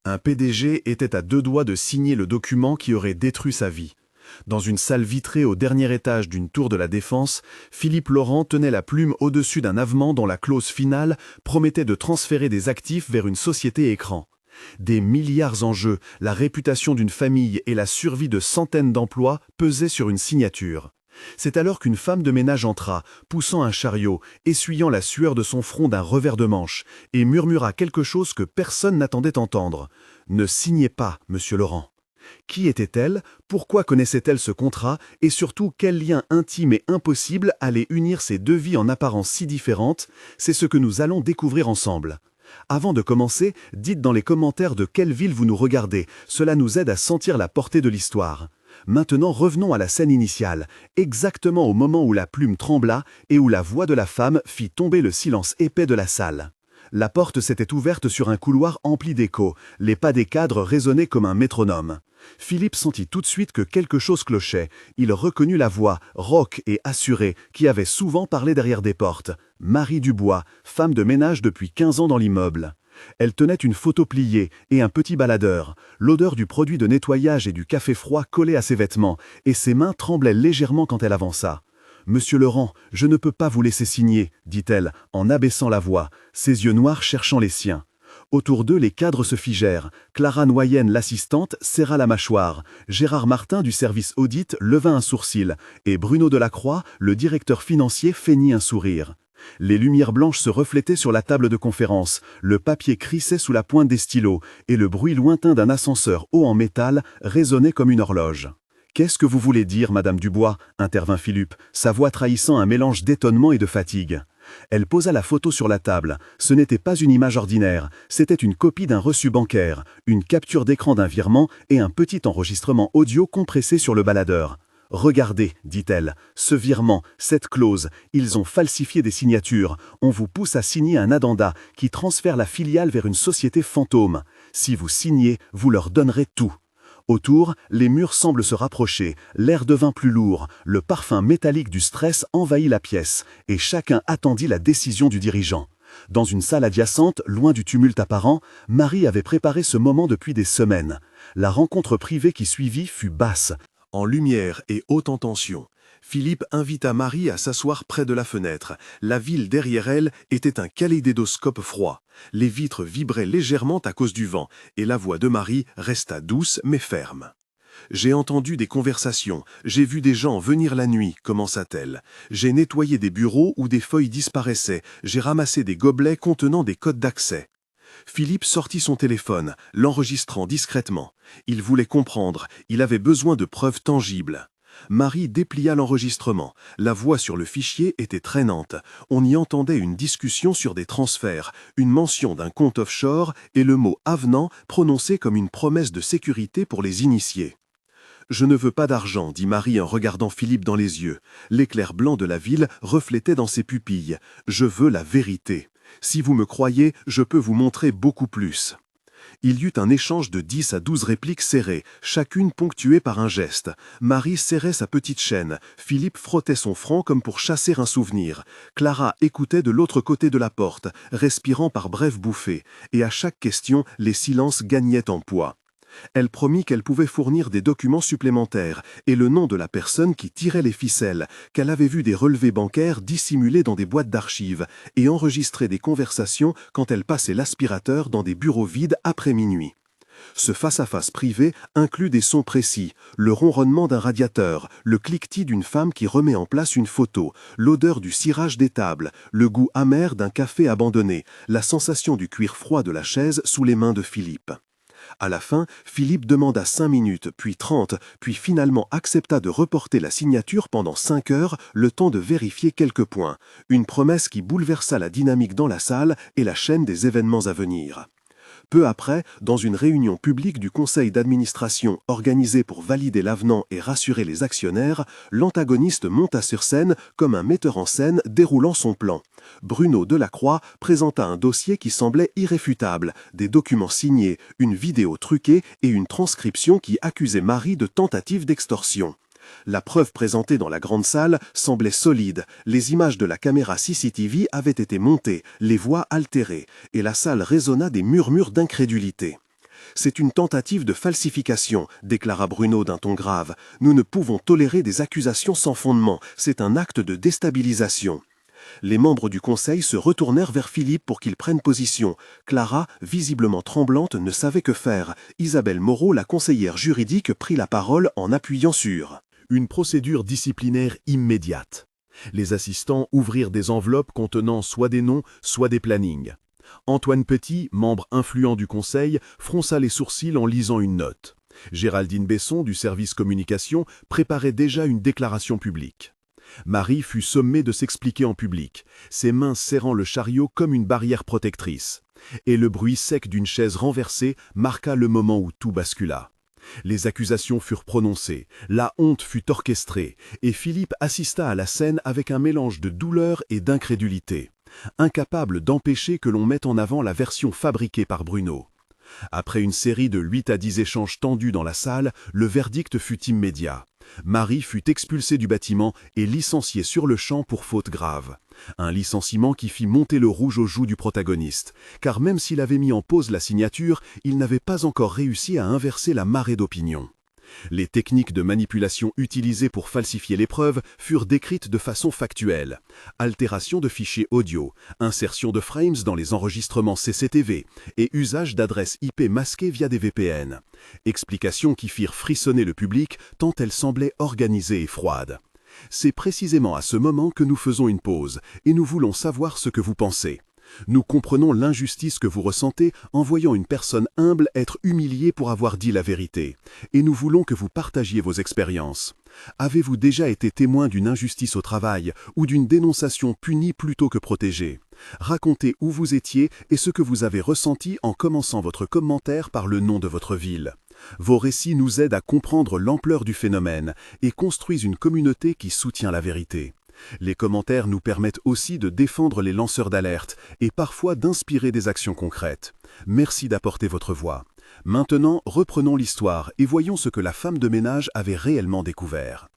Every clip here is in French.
Un PDG était à deux doigts de signer le document qui aurait détruit sa vie. Dans une salle vitrée au dernier étage d'une tour de la Défense, Philippe Laurent tenait la plume au-dessus d'un avenant dont la clause finale promettait de transférer des actifs vers une société écran. Des milliards en jeu, la réputation d'une famille et la survie de centaines d'emplois pesaient sur une signature. C'est alors qu'une femme de ménage entra, poussant un chariot, essuyant la sueur de son front d'un revers de manche, et murmura quelque chose que personne n'attendait entendre. « Ne signez pas, monsieur Laurent ». Qui était-elle? Pourquoi connaissait-elle ce contrat? Et surtout, quel lien intime et impossible allait unir ces deux vies en apparence si différentes? C'est ce que nous allons découvrir ensemble. Avant de commencer, dites dans les commentaires de quelle ville vous nous regardez. Cela nous aide à sentir la portée de l'histoire. Maintenant, revenons à la scène initiale, exactement au moment où la plume trembla et où la voix de la femme fit tomber le silence épais de la salle. La porte s'était ouverte sur un couloir empli d'échos, les pas des cadres résonnaient comme un métronome. Philippe sentit tout de suite que quelque chose clochait. Il reconnut la voix, rauque et assurée, qui avait souvent parlé derrière des portes. Marie Dubois, femme de ménage depuis 15 ans dans l'immeuble. Elle tenait une photo pliée et un petit baladeur. L'odeur du produit de nettoyage et du café froid collait à ses vêtements, et ses mains tremblaient légèrement quand elle avança. « Monsieur Laurent, je ne peux pas vous laisser signer, » dit-elle, en abaissant la voix, ses yeux noirs cherchant les siens. Autour d'eux, les cadres se figèrent. Clara Noyenne, l'assistante, serra la mâchoire. Gérard Martin, du service audit, leva un sourcil. Et Bruno Delacroix, le directeur financier, feignit un sourire. Les lumières blanches se reflétaient sur la table de conférence, le papier crissait sous la pointe des stylos, et le bruit lointain d'un ascenseur haut en métal résonnait comme une horloge. « Qu'est-ce que vous voulez dire, Madame Dubois ?» intervint Philippe, sa voix trahissant un mélange d'étonnement et de fatigue. Elle posa la photo sur la table. Ce n'était pas une image ordinaire, c'était une copie d'un reçu bancaire, une capture d'écran d'un virement et un petit enregistrement audio compressé sur le baladeur. « Regardez, dit-elle, ce virement, cette clause, ils ont falsifié des signatures. On vous pousse à signer un addenda qui transfère la filiale vers une société fantôme. Si vous signez, vous leur donnerez tout. » Autour, les murs semblent se rapprocher, l'air devint plus lourd, le parfum métallique du stress envahit la pièce, et chacun attendit la décision du dirigeant. Dans une salle adjacente, loin du tumulte apparent, Marie avait préparé ce moment depuis des semaines. La rencontre privée qui suivit fut basse, en lumière et haute en tension. Philippe invita Marie à s'asseoir près de la fenêtre. La ville derrière elle était un kaléidoscope froid. Les vitres vibraient légèrement à cause du vent, et la voix de Marie resta douce mais ferme. « J'ai entendu des conversations, j'ai vu des gens venir la nuit, commença-t-elle. J'ai nettoyé des bureaux où des feuilles disparaissaient, j'ai ramassé des gobelets contenant des codes d'accès. » Philippe sortit son téléphone, l'enregistrant discrètement. Il voulait comprendre, il avait besoin de preuves tangibles. Marie déplia l'enregistrement. La voix sur le fichier était traînante. On y entendait une discussion sur des transferts, une mention d'un compte offshore et le mot « avenant » prononcé comme une promesse de sécurité pour les initiés. « Je ne veux pas d'argent, » dit Marie en regardant Philippe dans les yeux. L'éclair blanc de la ville reflétait dans ses pupilles. « Je veux la vérité. Si vous me croyez, je peux vous montrer beaucoup plus. » Il y eut un échange de 10 à 12 répliques serrées, chacune ponctuée par un geste. Marie serrait sa petite chaîne, Philippe frottait son front comme pour chasser un souvenir. Clara écoutait de l'autre côté de la porte, respirant par brèves bouffées, et à chaque question, les silences gagnaient en poids. Elle promit qu'elle pouvait fournir des documents supplémentaires et le nom de la personne qui tirait les ficelles, qu'elle avait vu des relevés bancaires dissimulés dans des boîtes d'archives et enregistrer des conversations quand elle passait l'aspirateur dans des bureaux vides après minuit. Ce face-à-face privé inclut des sons précis, le ronronnement d'un radiateur, le cliquetis d'une femme qui remet en place une photo, l'odeur du cirage des tables, le goût amer d'un café abandonné, la sensation du cuir froid de la chaise sous les mains de Philippe. À la fin, Philippe demanda 5 minutes, puis 30, puis finalement accepta de reporter la signature pendant 5 heures, le temps de vérifier quelques points. Une promesse qui bouleversa la dynamique dans la salle et la chaîne des événements à venir. Peu après, dans une réunion publique du conseil d'administration organisée pour valider l'avenant et rassurer les actionnaires, l'antagoniste monta sur scène comme un metteur en scène déroulant son plan. Bruno Delacroix présenta un dossier qui semblait irréfutable, des documents signés, une vidéo truquée et une transcription qui accusait Marie de tentative d'extorsion. La preuve présentée dans la grande salle semblait solide, les images de la caméra CCTV avaient été montées, les voix altérées, et la salle résonna des murmures d'incrédulité. C'est une tentative de falsification, déclara Bruno d'un ton grave. Nous ne pouvons tolérer des accusations sans fondement. C'est un acte de déstabilisation. Les membres du conseil se retournèrent vers Philippe pour qu'il prenne position. Clara, visiblement tremblante, ne savait que faire. Isabelle Moreau, la conseillère juridique, prit la parole en appuyant sur une procédure disciplinaire immédiate. Les assistants ouvrirent des enveloppes contenant soit des noms, soit des plannings. Antoine Petit, membre influent du conseil, fronça les sourcils en lisant une note. Géraldine Besson, du service communication, préparait déjà une déclaration publique. Marie fut sommée de s'expliquer en public, ses mains serrant le chariot comme une barrière protectrice. Et le bruit sec d'une chaise renversée marqua le moment où tout bascula. Les accusations furent prononcées, la honte fut orchestrée, et Philippe assista à la scène avec un mélange de douleur et d'incrédulité, incapable d'empêcher que l'on mette en avant la version fabriquée par Bruno. Après une série de 8 à 10 échanges tendus dans la salle, le verdict fut immédiat. Marie fut expulsée du bâtiment et licenciée sur le champ pour faute grave. Un licenciement qui fit monter le rouge aux joues du protagoniste, car même s'il avait mis en pause la signature, il n'avait pas encore réussi à inverser la marée d'opinion. Les techniques de manipulation utilisées pour falsifier les preuves furent décrites de façon factuelle. Altération de fichiers audio, insertion de frames dans les enregistrements CCTV et usage d'adresses IP masquées via des VPN. Explications qui firent frissonner le public tant elles semblaient organisées et froides. C'est précisément à ce moment que nous faisons une pause et nous voulons savoir ce que vous pensez. Nous comprenons l'injustice que vous ressentez en voyant une personne humble être humiliée pour avoir dit la vérité. Et nous voulons que vous partagiez vos expériences. Avez-vous déjà été témoin d'une injustice au travail ou d'une dénonciation punie plutôt que protégée? Racontez où vous étiez et ce que vous avez ressenti en commençant votre commentaire par le nom de votre ville. Vos récits nous aident à comprendre l'ampleur du phénomène et construisent une communauté qui soutient la vérité. Les commentaires nous permettent aussi de défendre les lanceurs d'alerte et parfois d'inspirer des actions concrètes. Merci d'apporter votre voix. Maintenant, reprenons l'histoire et voyons ce que la femme de ménage avait réellement découvert.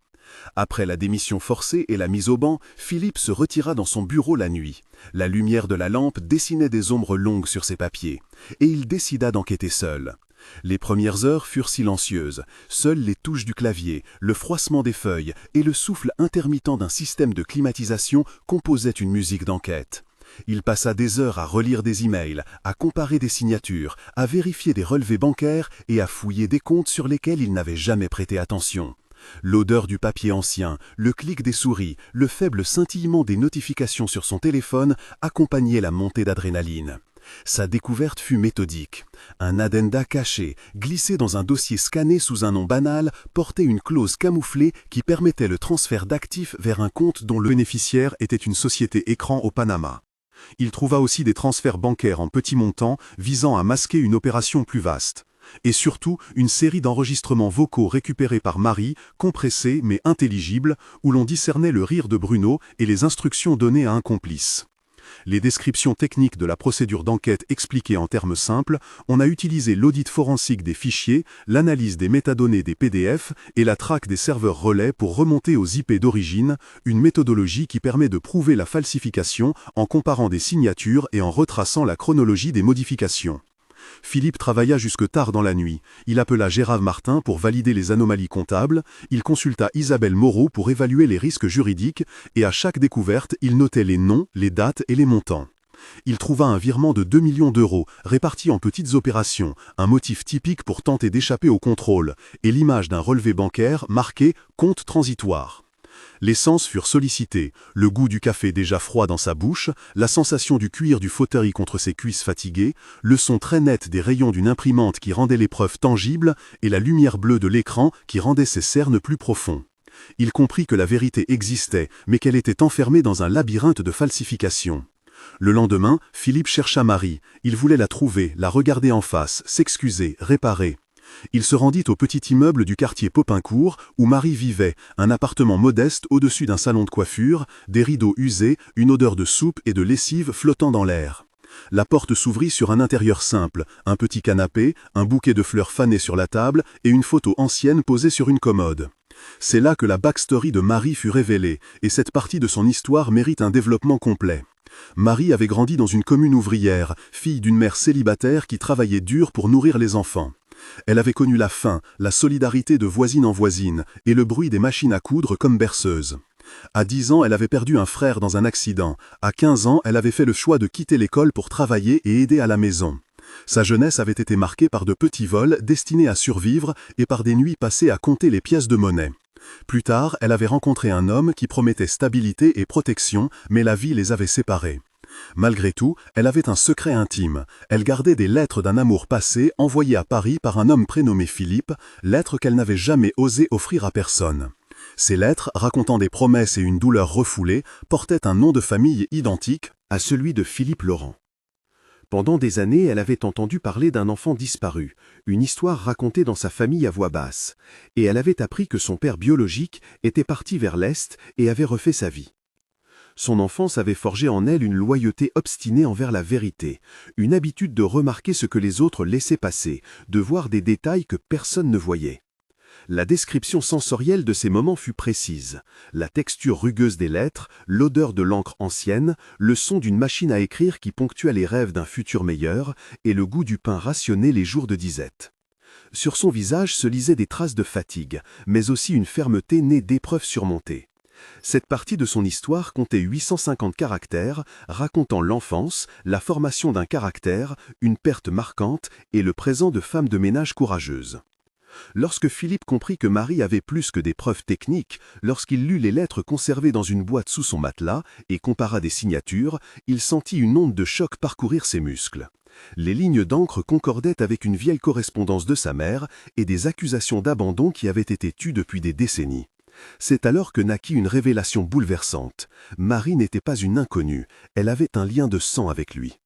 Après la démission forcée et la mise au banc, Philippe se retira dans son bureau la nuit. La lumière de la lampe dessinait des ombres longues sur ses papiers, et il décida d'enquêter seul. Les premières heures furent silencieuses, seules les touches du clavier, le froissement des feuilles et le souffle intermittent d'un système de climatisation composaient une musique d'enquête. Il passa des heures à relire des emails, à comparer des signatures, à vérifier des relevés bancaires et à fouiller des comptes sur lesquels il n'avait jamais prêté attention. L'odeur du papier ancien, le clic des souris, le faible scintillement des notifications sur son téléphone accompagnaient la montée d'adrénaline. Sa découverte fut méthodique. Un addenda caché, glissé dans un dossier scanné sous un nom banal, portait une clause camouflée qui permettait le transfert d'actifs vers un compte dont le bénéficiaire était une société écran au Panama. Il trouva aussi des transferts bancaires en petits montants visant à masquer une opération plus vaste. Et surtout, une série d'enregistrements vocaux récupérés par Marie, compressés mais intelligibles, où l'on discernait le rire de Bruno et les instructions données à un complice. Les descriptions techniques de la procédure d'enquête expliquées en termes simples, on a utilisé l'audit forensique des fichiers, l'analyse des métadonnées des PDF et la traque des serveurs relais pour remonter aux IP d'origine, une méthodologie qui permet de prouver la falsification en comparant des signatures et en retraçant la chronologie des modifications. Philippe travailla jusque tard dans la nuit. Il appela Gérard Martin pour valider les anomalies comptables, il consulta Isabelle Moreau pour évaluer les risques juridiques, et à chaque découverte, il notait les noms, les dates et les montants. Il trouva un virement de 2 millions d'euros, répartis en petites opérations, un motif typique pour tenter d'échapper au contrôle, et l'image d'un relevé bancaire marqué « compte transitoire ». Les sens furent sollicités, le goût du café déjà froid dans sa bouche, la sensation du cuir du fauteuil contre ses cuisses fatiguées, le son très net des rayons d'une imprimante qui rendait l'épreuve tangible et la lumière bleue de l'écran qui rendait ses cernes plus profonds. Il comprit que la vérité existait, mais qu'elle était enfermée dans un labyrinthe de falsification. Le lendemain, Philippe chercha Marie. Il voulait la trouver, la regarder en face, s'excuser, réparer. Il se rendit au petit immeuble du quartier Popincourt où Marie vivait, un appartement modeste au-dessus d'un salon de coiffure, des rideaux usés, une odeur de soupe et de lessive flottant dans l'air. La porte s'ouvrit sur un intérieur simple, un petit canapé, un bouquet de fleurs fanées sur la table et une photo ancienne posée sur une commode. C'est là que la backstory de Marie fut révélée, et cette partie de son histoire mérite un développement complet. Marie avait grandi dans une commune ouvrière, fille d'une mère célibataire qui travaillait dur pour nourrir les enfants. Elle avait connu la faim, la solidarité de voisine en voisine et le bruit des machines à coudre comme berceuse. À 10 ans, elle avait perdu un frère dans un accident. À 15 ans, elle avait fait le choix de quitter l'école pour travailler et aider à la maison. Sa jeunesse avait été marquée par de petits vols destinés à survivre et par des nuits passées à compter les pièces de monnaie. Plus tard, elle avait rencontré un homme qui promettait stabilité et protection, mais la vie les avait séparés. Malgré tout, elle avait un secret intime. Elle gardait des lettres d'un amour passé envoyées à Paris par un homme prénommé Philippe, lettres qu'elle n'avait jamais osé offrir à personne. Ces lettres, racontant des promesses et une douleur refoulée, portaient un nom de famille identique à celui de Philippe Laurent. Pendant des années, elle avait entendu parler d'un enfant disparu, une histoire racontée dans sa famille à voix basse, et elle avait appris que son père biologique était parti vers l'Est et avait refait sa vie. Son enfance avait forgé en elle une loyauté obstinée envers la vérité, une habitude de remarquer ce que les autres laissaient passer, de voir des détails que personne ne voyait. La description sensorielle de ces moments fut précise. La texture rugueuse des lettres, l'odeur de l'encre ancienne, le son d'une machine à écrire qui ponctuait les rêves d'un futur meilleur, et le goût du pain rationné les jours de disette. Sur son visage se lisaient des traces de fatigue, mais aussi une fermeté née d'épreuves surmontées. Cette partie de son histoire comptait 850 caractères, racontant l'enfance, la formation d'un caractère, une perte marquante et le présent de femmes de ménage courageuses. Lorsque Philippe comprit que Marie avait plus que des preuves techniques, lorsqu'il lut les lettres conservées dans une boîte sous son matelas et compara des signatures, il sentit une onde de choc parcourir ses muscles. Les lignes d'encre concordaient avec une vieille correspondance de sa mère et des accusations d'abandon qui avaient été tues depuis des décennies. C'est alors que naquit une révélation bouleversante. Marie n'était pas une inconnue, elle avait un lien de sang avec lui.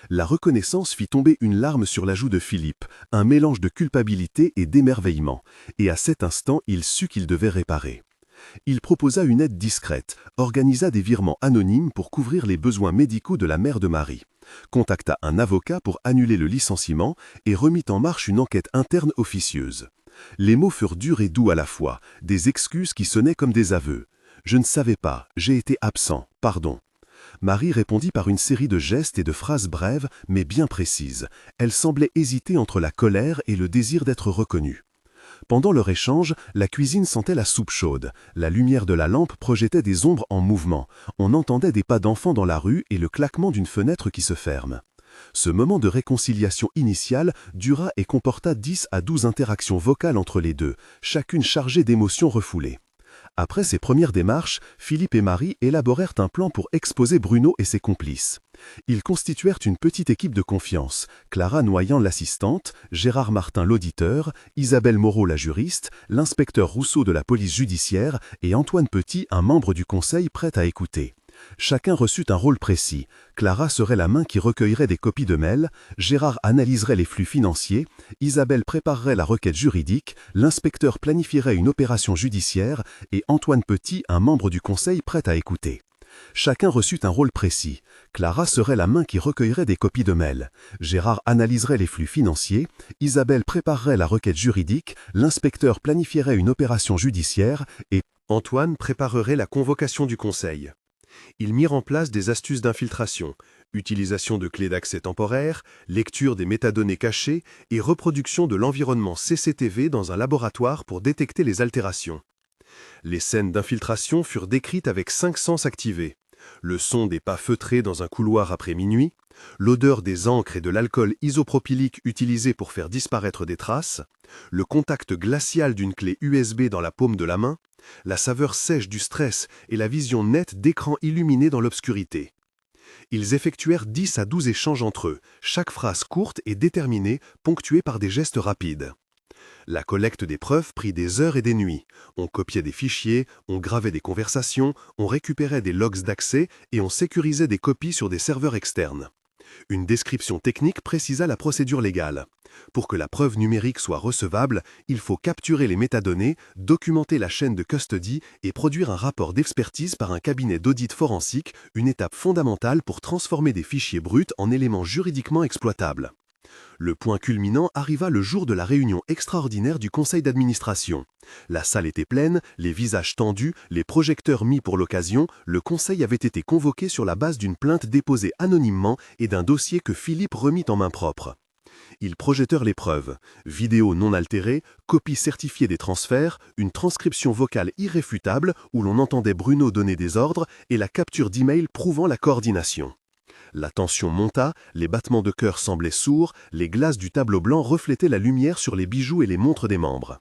La reconnaissance fit tomber une larme sur la joue de Philippe, un mélange de culpabilité et d'émerveillement, et à cet instant il sut qu'il devait réparer. Il proposa une aide discrète, organisa des virements anonymes pour couvrir les besoins médicaux de la mère de Marie, contacta un avocat pour annuler le licenciement et remit en marche une enquête interne officieuse. Les mots furent durs et doux à la fois, des excuses qui sonnaient comme des aveux. « Je ne savais pas, j'ai été absent, pardon ». Marie répondit par une série de gestes et de phrases brèves mais bien précises. Elle semblait hésiter entre la colère et le désir d'être reconnue. Pendant leur échange, la cuisine sentait la soupe chaude. La lumière de la lampe projetait des ombres en mouvement. On entendait des pas d'enfants dans la rue et le claquement d'une fenêtre qui se ferme. Ce moment de réconciliation initiale dura et comporta 10 à 12 interactions vocales entre les deux, chacune chargée d'émotions refoulées. Après ces premières démarches, Philippe et Marie élaborèrent un plan pour exposer Bruno et ses complices. Ils constituèrent une petite équipe de confiance, Clara Noyant l'assistante, Gérard Martin l'auditeur, Isabelle Moreau la juriste, l'inspecteur Rousseau de la police judiciaire et Antoine Petit, un membre du conseil prêt à écouter. Chacun reçut un rôle précis. Clara serait la main qui recueillerait des copies de mails, Gérard analyserait les flux financiers, Isabelle préparerait la requête juridique, l'inspecteur planifierait une opération judiciaire et Antoine Petit, un membre du conseil prêt à écouter. Chacun reçut un rôle précis. Clara serait la main qui recueillerait des copies de mails. Gérard analyserait les flux financiers, Isabelle préparerait la requête juridique, l'inspecteur planifierait une opération judiciaire et Antoine préparerait la convocation du conseil. Ils mirent en place des astuces d'infiltration, utilisation de clés d'accès temporaires, lecture des métadonnées cachées et reproduction de l'environnement CCTV dans un laboratoire pour détecter les altérations. Les scènes d'infiltration furent décrites avec 5 sens activés. Le son des pas feutrés dans un couloir après minuit, l'odeur des encres et de l'alcool isopropylique utilisé pour faire disparaître des traces, le contact glacial d'une clé USB dans la paume de la main, la saveur sèche du stress et la vision nette d'écrans illuminés dans l'obscurité. Ils effectuèrent 10 à 12 échanges entre eux, chaque phrase courte et déterminée, ponctuée par des gestes rapides. La collecte des preuves prit des heures et des nuits. On copiait des fichiers, on gravait des conversations, on récupérait des logs d'accès et on sécurisait des copies sur des serveurs externes. Une description technique précisa la procédure légale. Pour que la preuve numérique soit recevable, il faut capturer les métadonnées, documenter la chaîne de custody et produire un rapport d'expertise par un cabinet d'audit forensique, une étape fondamentale pour transformer des fichiers bruts en éléments juridiquement exploitables. Le point culminant arriva le jour de la réunion extraordinaire du conseil d'administration. La salle était pleine, les visages tendus, les projecteurs mis pour l'occasion, le conseil avait été convoqué sur la base d'une plainte déposée anonymement et d'un dossier que Philippe remit en main propre. Ils projetèrent les preuves, vidéos non altérées, copies certifiées des transferts, une transcription vocale irréfutable où l'on entendait Bruno donner des ordres et la capture d'email prouvant la coordination. La tension monta, les battements de cœur semblaient sourds, les glaces du tableau blanc reflétaient la lumière sur les bijoux et les montres des membres.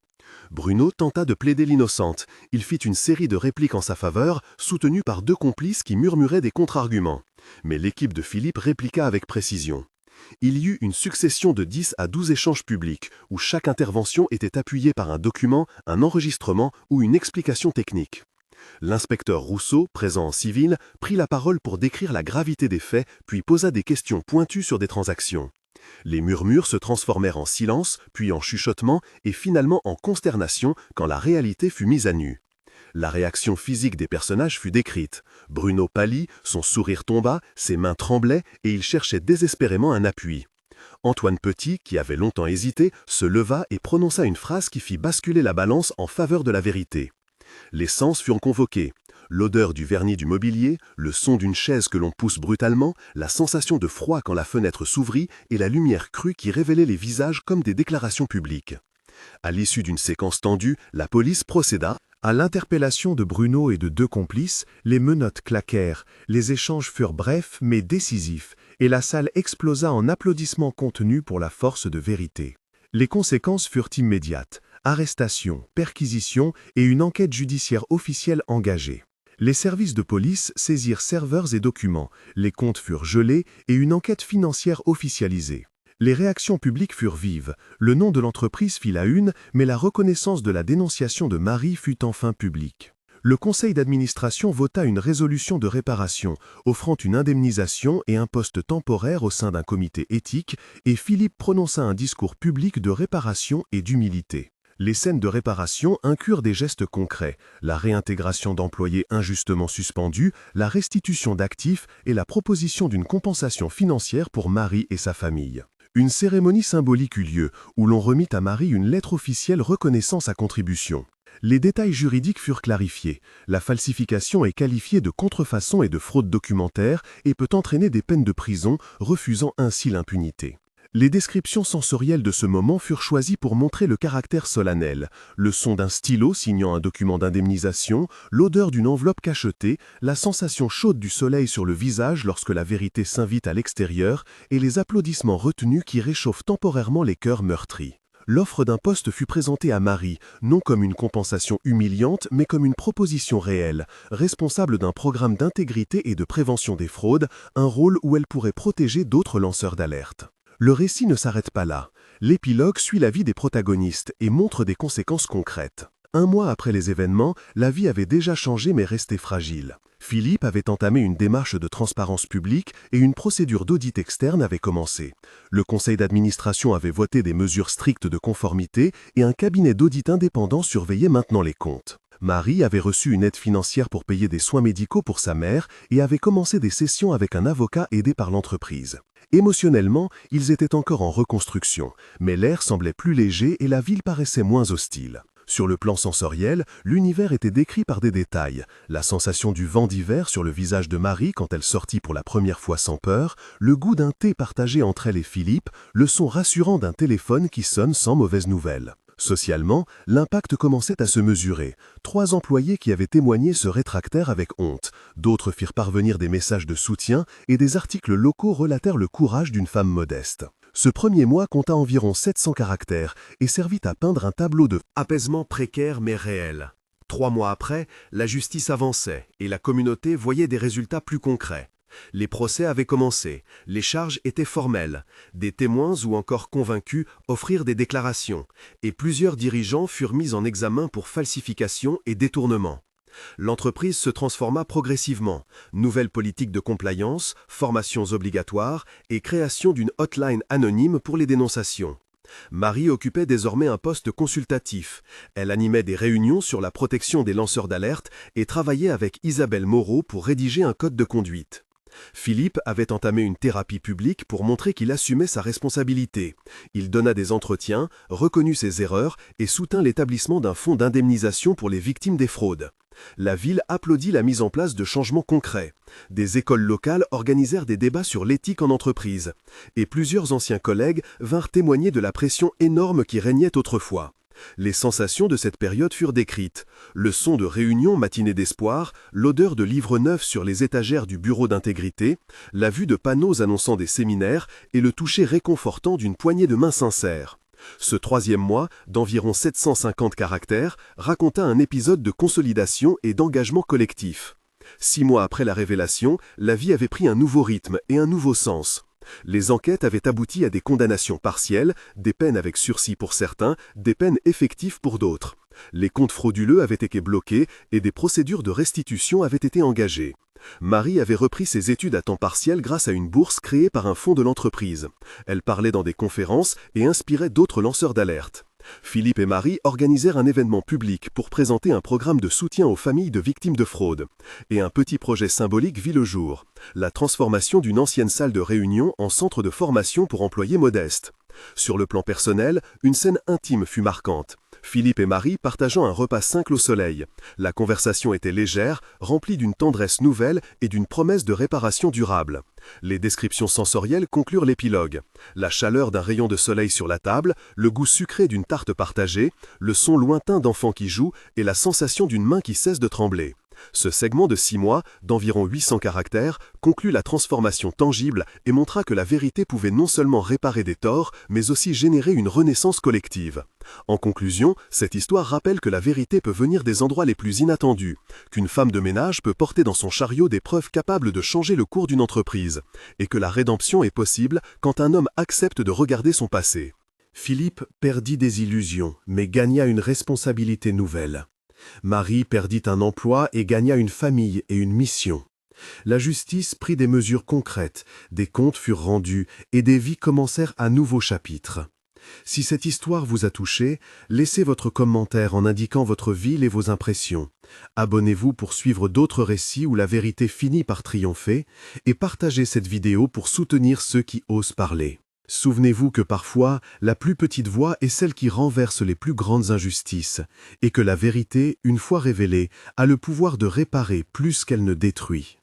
Bruno tenta de plaider l'innocente. Il fit une série de répliques en sa faveur, soutenues par 2 complices qui murmuraient des contre-arguments. Mais l'équipe de Philippe répliqua avec précision. Il y eut une succession de 10 à 12 échanges publics, où chaque intervention était appuyée par un document, un enregistrement ou une explication technique. L'inspecteur Rousseau, présent en civil, prit la parole pour décrire la gravité des faits, puis posa des questions pointues sur des transactions. Les murmures se transformèrent en silence, puis en chuchotement, et finalement en consternation quand la réalité fut mise à nu. La réaction physique des personnages fut décrite. Bruno pâlit, son sourire tomba, ses mains tremblaient et il cherchait désespérément un appui. Antoine Petit, qui avait longtemps hésité, se leva et prononça une phrase qui fit basculer la balance en faveur de la vérité. Les sens furent convoqués. L'odeur du vernis du mobilier, le son d'une chaise que l'on pousse brutalement, la sensation de froid quand la fenêtre s'ouvrit et la lumière crue qui révélait les visages comme des déclarations publiques. À l'issue d'une séquence tendue, la police procéda. À l'interpellation de Bruno et de 2 complices, les menottes claquèrent, les échanges furent brefs mais décisifs, et la salle explosa en applaudissements contenus pour la force de vérité. Les conséquences furent immédiates. Arrestation, perquisition et une enquête judiciaire officielle engagée. Les services de police saisirent serveurs et documents, les comptes furent gelés et une enquête financière officialisée. Les réactions publiques furent vives, le nom de l'entreprise fit la une, mais la reconnaissance de la dénonciation de Marie fut enfin publique. Le conseil d'administration vota une résolution de réparation, offrant une indemnisation et un poste temporaire au sein d'un comité éthique, et Philippe prononça un discours public de réparation et d'humilité. Les scènes de réparation inclurent des gestes concrets, la réintégration d'employés injustement suspendus, la restitution d'actifs et la proposition d'une compensation financière pour Marie et sa famille. Une cérémonie symbolique eut lieu, où l'on remit à Marie une lettre officielle reconnaissant sa contribution. Les détails juridiques furent clarifiés. La falsification est qualifiée de contrefaçon et de fraude documentaire et peut entraîner des peines de prison, refusant ainsi l'impunité. Les descriptions sensorielles de ce moment furent choisies pour montrer le caractère solennel. Le son d'un stylo signant un document d'indemnisation, l'odeur d'une enveloppe cachetée, la sensation chaude du soleil sur le visage lorsque la vérité s'invite à l'extérieur et les applaudissements retenus qui réchauffent temporairement les cœurs meurtris. L'offre d'un poste fut présentée à Marie, non comme une compensation humiliante, mais comme une proposition réelle, responsable d'un programme d'intégrité et de prévention des fraudes, un rôle où elle pourrait protéger d'autres lanceurs d'alerte. Le récit ne s'arrête pas là. L'épilogue suit la vie des protagonistes et montre des conséquences concrètes. 1 mois après les événements, la vie avait déjà changé mais restait fragile. Philippe avait entamé une démarche de transparence publique et une procédure d'audit externe avait commencé. Le conseil d'administration avait voté des mesures strictes de conformité et un cabinet d'audit indépendant surveillait maintenant les comptes. Marie avait reçu une aide financière pour payer des soins médicaux pour sa mère et avait commencé des sessions avec un avocat aidé par l'entreprise. Émotionnellement, ils étaient encore en reconstruction, mais l'air semblait plus léger et la ville paraissait moins hostile. Sur le plan sensoriel, l'univers était décrit par des détails. La sensation du vent d'hiver sur le visage de Marie quand elle sortit pour la première fois sans peur, le goût d'un thé partagé entre elle et Philippe, le son rassurant d'un téléphone qui sonne sans mauvaise nouvelle. Socialement, l'impact commençait à se mesurer. 3 employés qui avaient témoigné se rétractèrent avec honte. D'autres firent parvenir des messages de soutien et des articles locaux relatèrent le courage d'une femme modeste. Ce premier mois compta environ 700 caractères et servit à peindre un tableau de apaisement précaire mais réel. 3 mois après, la justice avançait et la communauté voyait des résultats plus concrets. Les procès avaient commencé, les charges étaient formelles, des témoins ou encore convaincus offrirent des déclarations, et plusieurs dirigeants furent mis en examen pour falsification et détournement. L'entreprise se transforma progressivement, nouvelle politique de compliance, formations obligatoires et création d'une hotline anonyme pour les dénonciations. Marie occupait désormais un poste consultatif. Elle animait des réunions sur la protection des lanceurs d'alerte et travaillait avec Isabelle Moreau pour rédiger un code de conduite. Philippe avait entamé une thérapie publique pour montrer qu'il assumait sa responsabilité. Il donna des entretiens, reconnut ses erreurs et soutint l'établissement d'un fonds d'indemnisation pour les victimes des fraudes. La ville applaudit la mise en place de changements concrets. Des écoles locales organisèrent des débats sur l'éthique en entreprise. Et plusieurs anciens collègues vinrent témoigner de la pression énorme qui régnait autrefois. Les sensations de cette période furent décrites. Le son de réunions matinées d'espoir, l'odeur de livres neufs sur les étagères du bureau d'intégrité, la vue de panneaux annonçant des séminaires et le toucher réconfortant d'une poignée de mains sincères. Ce troisième mois, d'environ 750 caractères, raconta un épisode de consolidation et d'engagement collectif. 6 mois après la révélation, la vie avait pris un nouveau rythme et un nouveau sens. Les enquêtes avaient abouti à des condamnations partielles, des peines avec sursis pour certains, des peines effectives pour d'autres. Les comptes frauduleux avaient été bloqués et des procédures de restitution avaient été engagées. Marie avait repris ses études à temps partiel grâce à une bourse créée par un fonds de l'entreprise. Elle parlait dans des conférences et inspirait d'autres lanceurs d'alerte. Philippe et Marie organisèrent un événement public pour présenter un programme de soutien aux familles de victimes de fraude. Et un petit projet symbolique vit le jour, la transformation d'une ancienne salle de réunion en centre de formation pour employés modestes. Sur le plan personnel, une scène intime fut marquante. Philippe et Marie partageant un repas simple au soleil. La conversation était légère, remplie d'une tendresse nouvelle et d'une promesse de réparation durable. Les descriptions sensorielles conclurent l'épilogue. La chaleur d'un rayon de soleil sur la table, le goût sucré d'une tarte partagée, le son lointain d'enfants qui jouent et la sensation d'une main qui cesse de trembler. Ce segment de 6 mois, d'environ 800 caractères, conclut la transformation tangible et montra que la vérité pouvait non seulement réparer des torts, mais aussi générer une renaissance collective. En conclusion, cette histoire rappelle que la vérité peut venir des endroits les plus inattendus, qu'une femme de ménage peut porter dans son chariot des preuves capables de changer le cours d'une entreprise, et que la rédemption est possible quand un homme accepte de regarder son passé. Philippe perdit des illusions, mais gagna une responsabilité nouvelle. Marie perdit un emploi et gagna une famille et une mission. La justice prit des mesures concrètes, des comptes furent rendus et des vies commencèrent un nouveau chapitre. Si cette histoire vous a touché, laissez votre commentaire en indiquant votre ville et vos impressions. Abonnez-vous pour suivre d'autres récits où la vérité finit par triompher et partagez cette vidéo pour soutenir ceux qui osent parler. Souvenez-vous que parfois, la plus petite voix est celle qui renverse les plus grandes injustices, et que la vérité, une fois révélée, a le pouvoir de réparer plus qu'elle ne détruit.